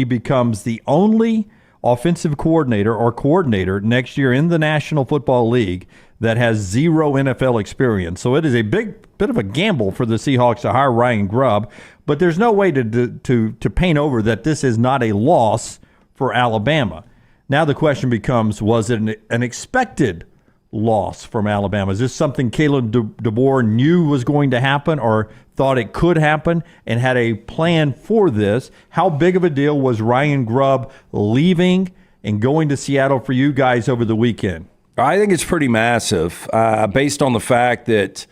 he becomes the only offensive coordinator next year in the National Football League that has 0 NFL experience. So it is a bit of a gamble for the Seahawks to hire Ryan Grubb, but there's no way to paint over that this is not a loss for Alabama. Now the question becomes, was it an expected loss from Alabama? Is this something Kalen DeBoer knew was going to happen or thought it could happen and had a plan for this? How big of a deal was Ryan Grubb leaving and going to Seattle for you guys over the weekend? I think it's pretty massive based on the fact that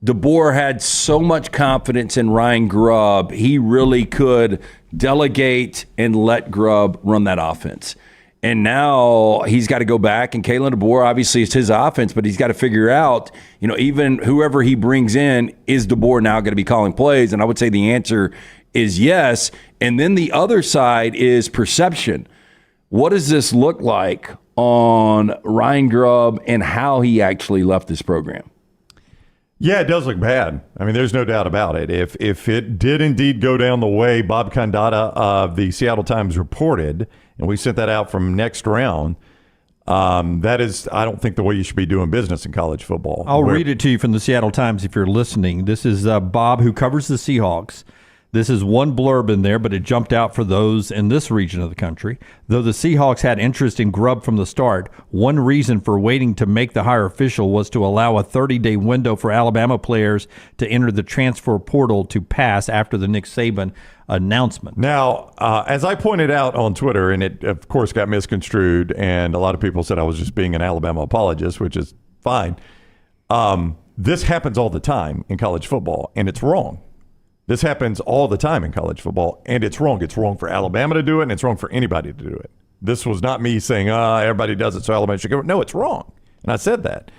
DeBoer had so much confidence in Ryan Grubb, he really could delegate and let Grubb run that offense. And now he's got to go back, and Kalen DeBoer, obviously it's his offense, but he's got to figure out, even whoever he brings in, is DeBoer now going to be calling plays? And I would say the answer is yes. And then the other side is perception. What does this look like on Ryan Grubb and how he actually left this program? Yeah, it does look bad. I mean, there's no doubt about it. If it did indeed go down the way Bob Condata of the Seattle Times reported, and we sent that out from Next Round, that is, I don't think, the way you should be doing business in college football. I'll read it to you from the Seattle Times if you're listening. This is Bob, who covers the Seahawks. This is one blurb in there, but it jumped out for those in this region of the country. Though the Seahawks had interest in Grubb from the start, one reason for waiting to make the hire official was to allow a 30-day window for Alabama players to enter the transfer portal to pass after the Nick Saban announcement. Now, as I pointed out on Twitter, and it, of course, got misconstrued, and a lot of people said I was just being an Alabama apologist, which is fine. This happens all the time in college football, and it's wrong. This happens all the time in college football, and it's wrong. It's wrong for Alabama to do it, and it's wrong for anybody to do it. This was not me saying, everybody does it, so Alabama should go. No, it's wrong. And I said that.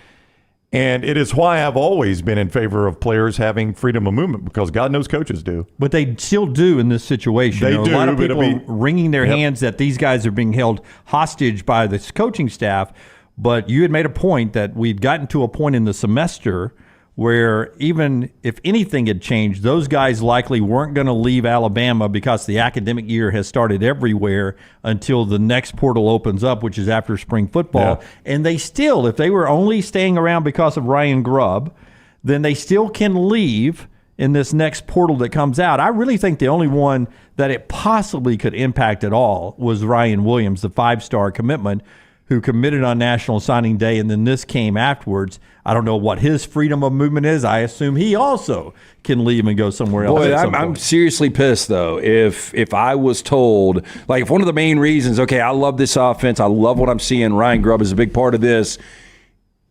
And it is why I've always been in favor of players having freedom of movement, because God knows coaches do. But they still do in this situation. They do. A lot of people are wringing their hands that these guys are being held hostage by this coaching staff. But you had made a point that we'd gotten to a point in the semester where even if anything had changed, those guys likely weren't going to leave Alabama because the academic year has started everywhere until the next portal opens up, which is after spring football. Yeah. And they still, if they were only staying around because of Ryan Grubb, then they still can leave in this next portal that comes out. I really think the only one that it possibly could impact at all was Ryan Williams, the 5-star commitment, who committed on National Signing Day, and then this came afterwards. I don't know what his freedom of movement is. I assume he also can leave and go somewhere else. Boy, I'm seriously pissed, though, if I was told, like, if one of the main reasons, okay, I love this offense, I love what I'm seeing, Ryan Grubb is a big part of this,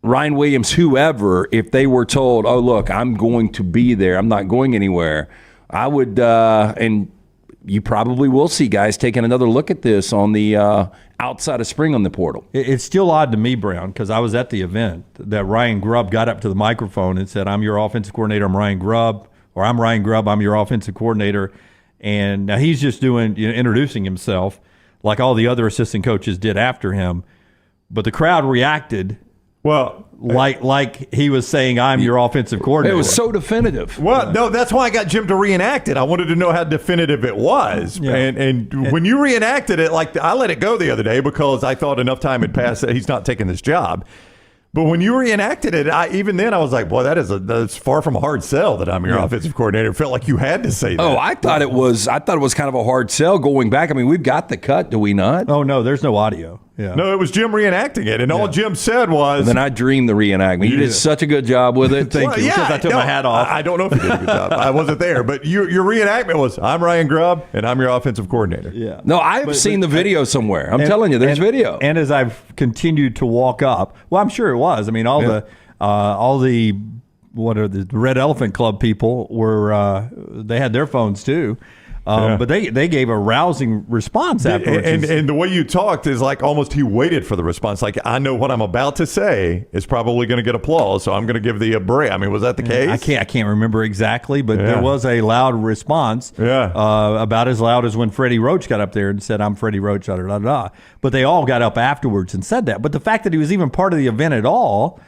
Ryan Williams, whoever, if they were told, oh, look, I'm going to be there, I'm not going anywhere, I would, and you probably will see guys taking another look at this on the outside of spring on the portal. It's still odd to me, Brown, because I was at the event that Ryan Grubb got up to the microphone and said, I'm your offensive coordinator, I'm Ryan Grubb, or I'm Ryan Grubb, I'm your offensive coordinator. And now he's just doing, introducing himself like all the other assistant coaches did after him. But the crowd reacted like he was saying, I'm your offensive coordinator. It was so definitive. Well, no, that's why I got Jim to reenact it. I wanted to know how definitive it was. Yeah. And when you reenacted it, like, I let it go the other day because I thought enough time had passed that he's not taking this job. But when you reenacted it, even then I was like, boy, that's far from a hard sell that I'm your offensive coordinator. It felt like you had to say that. Oh, I thought it was kind of a hard sell going back. I mean, we've got the cut, do we not? Oh, no, there's no audio. Yeah. No, it was Jim reenacting it, and all Jim said was... And then I dreamed the reenactment. You did such a good job with it. Thank you. Because I took my hat off. I don't know if you did a good job. I wasn't there, but your reenactment was, I'm Ryan Grubb, and I'm your offensive coordinator. Yeah. No, I've seen the video somewhere. I'm telling you, there's video. And as I've continued to walk up, well, I'm sure it was. I mean, all the Red Elephant Club people were, they had their phones too. But they gave a rousing response afterwards. And the way you talked is like almost he waited for the response. Like, I know what I'm about to say is probably going to get applause, so I'm going to give the break. I mean, was that the case? I can't remember exactly, but there was a loud response. About as loud as when Freddie Roach got up there and said, I'm Freddie Roach, da, da, da, da. But they all got up afterwards and said that. But the fact that he was even part of the event at all,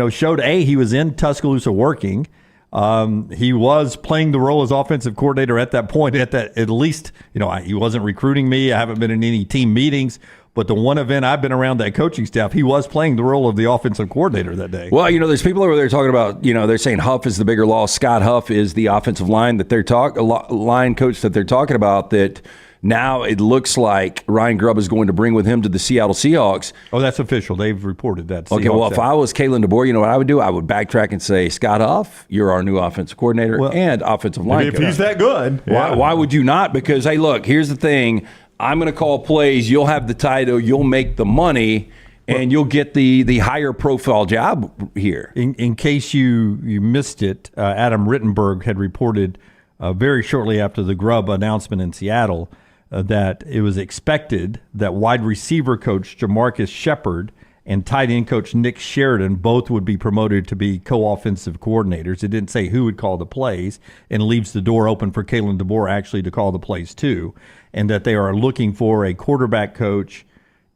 showed, A, he was in Tuscaloosa working. He was playing the role as offensive coordinator at that point. At least, he wasn't recruiting me. I haven't been in any team meetings. But the one event I've been around that coaching staff, he was playing the role of the offensive coordinator that day. Well, there's people over there talking about, they're saying Huff is the bigger loss. Scott Huff is the offensive line line coach that they're talking about, that now it looks like Ryan Grubb is going to bring with him to the Seattle Seahawks. Oh, that's official. They've reported that. Okay, well, if I was Kalen DeBoer, you know what I would do? I would backtrack and say, Scott Huff, you're our new offensive coordinator and offensive line coach. If he's that good. Why would you not? Because, hey, look, here's the thing. I'm going to call plays. You'll have the title. You'll make the money, and you'll get the higher profile job here. In case you missed it, Adam Rittenberg had reported very shortly after the Grubb announcement in Seattle that it was expected that wide receiver coach Jamarcus Shepard and tight end coach Nick Sheridan both would be promoted to be co-offensive coordinators. It didn't say who would call the plays, and leaves the door open for Kalen DeBoer actually to call the plays too, and that they are looking for a quarterback coach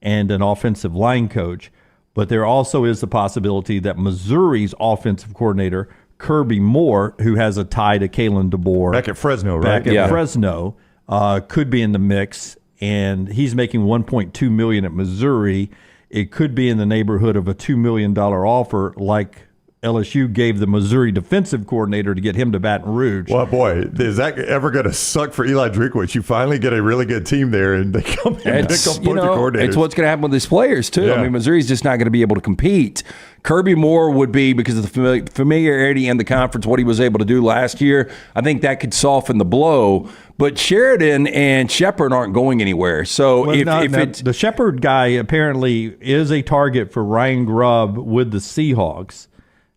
and an offensive line coach. But there also is the possibility that Missouri's offensive coordinator, Kirby Moore, who has a tie to Kalen DeBoer. Back at Fresno, right? Fresno, could be in the mix, and he's making $1.2 million at Missouri. It could be in the neighborhood of a $2 million offer, like LSU gave the Missouri defensive coordinator to get him to Baton Rouge. Well, boy, is that ever going to suck for Eli Drinkwitz? You finally get a really good team there, and they come in and pick up both the coordinators. It's what's going to happen with these players, too. Yeah. I mean, Missouri's just not going to be able to compete. Kirby Moore would be, because of the familiarity in the conference, what he was able to do last year. I think that could soften the blow. But Sheridan and Shepard aren't going anywhere. So the Shepard guy apparently is a target for Ryan Grubb with the Seahawks.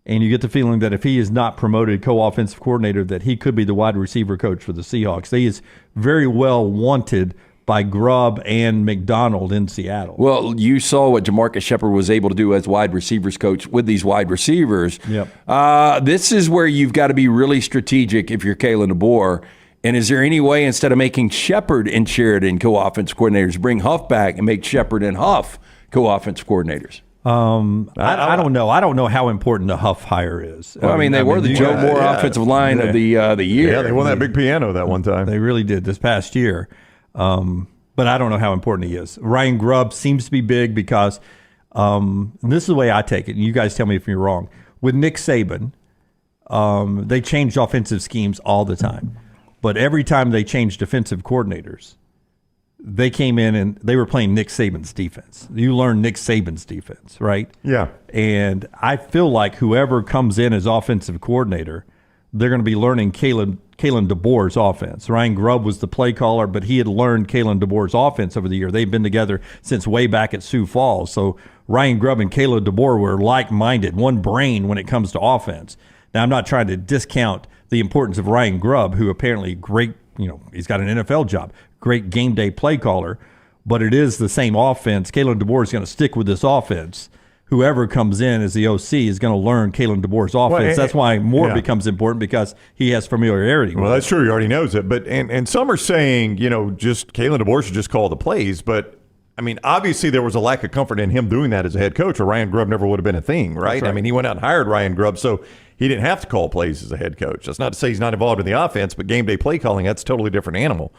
And you get the feeling that if he is not promoted co-offensive coordinator, that he could be the wide receiver coach for the Seahawks. He is very well wanted by Grubb and McDonald in Seattle. Well, you saw what Jamarcus Shepard was able to do as wide receivers coach with these wide receivers. Yep. This is where you've got to be really strategic if you're Kalen DeBoer. And is there any way, instead of making Shepard and Sheridan co-offensive coordinators, bring Huff back and make Shepard and Huff co-offensive coordinators? I don't know. I don't know how important the Huff hire is. Well, they were the Joe Moore offensive line of the year. Yeah, they won that big piano that one time. They really did this past year. But I don't know how important he is. Ryan Grubb seems to be big because and this is the way I take it, and you guys tell me if you're wrong. With Nick Saban, they changed offensive schemes all the time. But every time they changed defensive coordinators, they came in and they were playing Nick Saban's defense. You learn Nick Saban's defense, right? Yeah. And I feel like whoever comes in as offensive coordinator, they're going to be learning Kalen DeBoer's offense. Ryan Grubb was the play caller, but he had learned Kalen DeBoer's offense over the year. They've been together since way back at Sioux Falls. So Ryan Grubb and Kalen DeBoer were like-minded, one brain when it comes to offense. Now, I'm not trying to discount the importance of Ryan Grubb, who apparently he's got an NFL job, great game day play caller, but it is the same offense. Kalen DeBoer is going to stick with this offense. Whoever comes in as the OC is going to learn Kalen DeBoer's offense. That's why Moore becomes important, because he has familiarity with it. Well, that's true. He already knows it. But and some are saying, just Kalen DeBoer should just call the plays. But, obviously there was a lack of comfort in him doing that as a head coach, or Ryan Grubb never would have been a thing, right? He went out and hired Ryan Grubb, so he didn't have to call plays as a head coach. That's not to say he's not involved in the offense, but game day play calling, that's a totally different animal.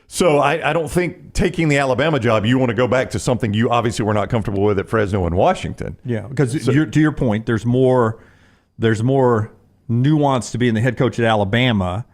So I don't think taking the Alabama job, you want to go back to something you obviously were not comfortable with at Fresno and Washington. Yeah, because to your point, there's more nuance to being the head coach at Alabama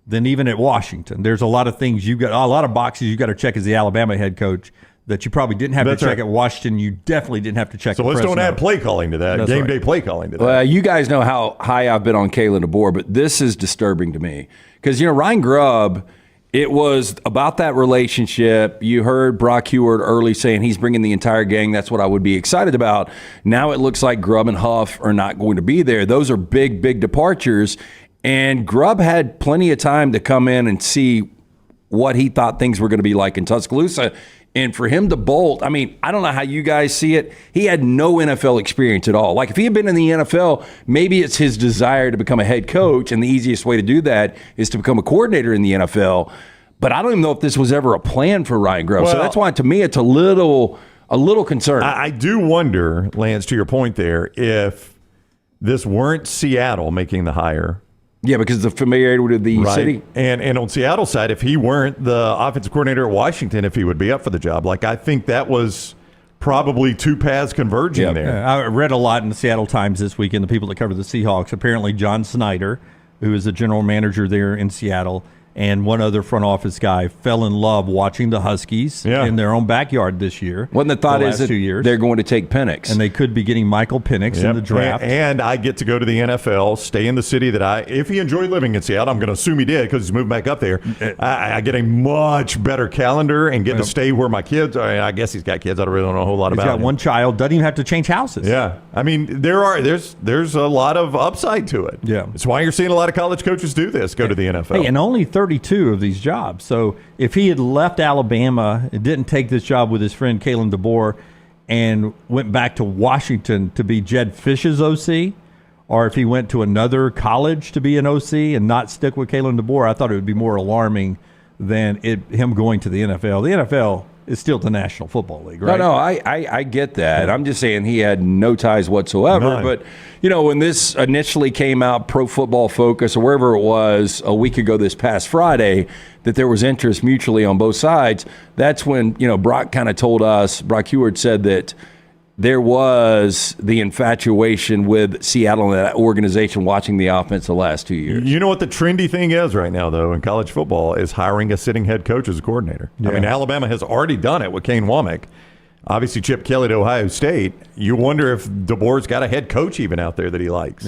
than even at Washington. There's a lot of things a lot of boxes you got to check as the Alabama head coach that you probably didn't have to check at Washington. You definitely didn't have to check at Fresno. So let's don't add play calling to that, game day play calling to that. Well, you guys know how high I've been on Kalen DeBoer, but this is disturbing to me because, Ryan Grubb, it was about that relationship. You heard Brock Heward early saying he's bringing the entire gang. That's what I would be excited about. Now it looks like Grubb and Huff are not going to be there. Those are big, big departures. And Grubb had plenty of time to come in and see what he thought things were going to be like in Tuscaloosa. And for him to bolt, I don't know how you guys see it. He had no NFL experience at all. Like, if he had been in the NFL, maybe it's his desire to become a head coach, and the easiest way to do that is to become a coordinator in the NFL. But I don't even know if this was ever a plan for Ryan Grubb. So that's why, to me, it's a little concerning. I do wonder, Lance, to your point there, if this weren't Seattle making the hire, Yeah, because of the familiarity with the city. And on Seattle's side, if he weren't the offensive coordinator at Washington, if he would be up for the job, like I think that was probably two paths converging there. I read a lot in the Seattle Times this weekend, the people that cover the Seahawks. Apparently John Snyder, who is the general manager there in Seattle, and one other front office guy fell in love watching the Huskies in their own backyard this year. When the thought is that 2 years. they're going to take Penix. And they could be getting Michael Penix in the draft. And I get to go to the NFL, stay in the city that if he enjoyed living in Seattle, I'm going to assume he did because he's moved back up there. I get a much better calendar and get to stay where my kids are. I guess he's got kids. I really don't know a whole lot about He's got him. one child, doesn't even have to change houses. Yeah. I mean, there's a lot of upside to it. Yeah. It's why you're seeing a lot of college coaches do this, go to the NFL. Hey, and only 32 of these jobs. So if he had left Alabama and didn't take this job with his friend Kalen DeBoer and went back to Washington to be Jed Fish's OC, or if he went to another college to be an OC and not stick with Kalen DeBoer, I thought it would be more alarming than him going to the NFL. The NFL is still the National Football League, right? No, I get that. I'm just saying he had no ties whatsoever. None. But, when this initially came out, Pro Football Focus or wherever it was a week ago this past Friday, that there was interest mutually on both sides, that's when, Brock kind of told us, Brock Heward said that there was the infatuation with Seattle and that organization watching the offense the last 2 years. You know what the trendy thing is right now, though, in college football is hiring a sitting head coach as a coordinator. Yeah. I mean, Alabama has already done it with Kane Womack. Obviously, Chip Kelly to Ohio State. You wonder if DeBoer's got a head coach even out there that he likes.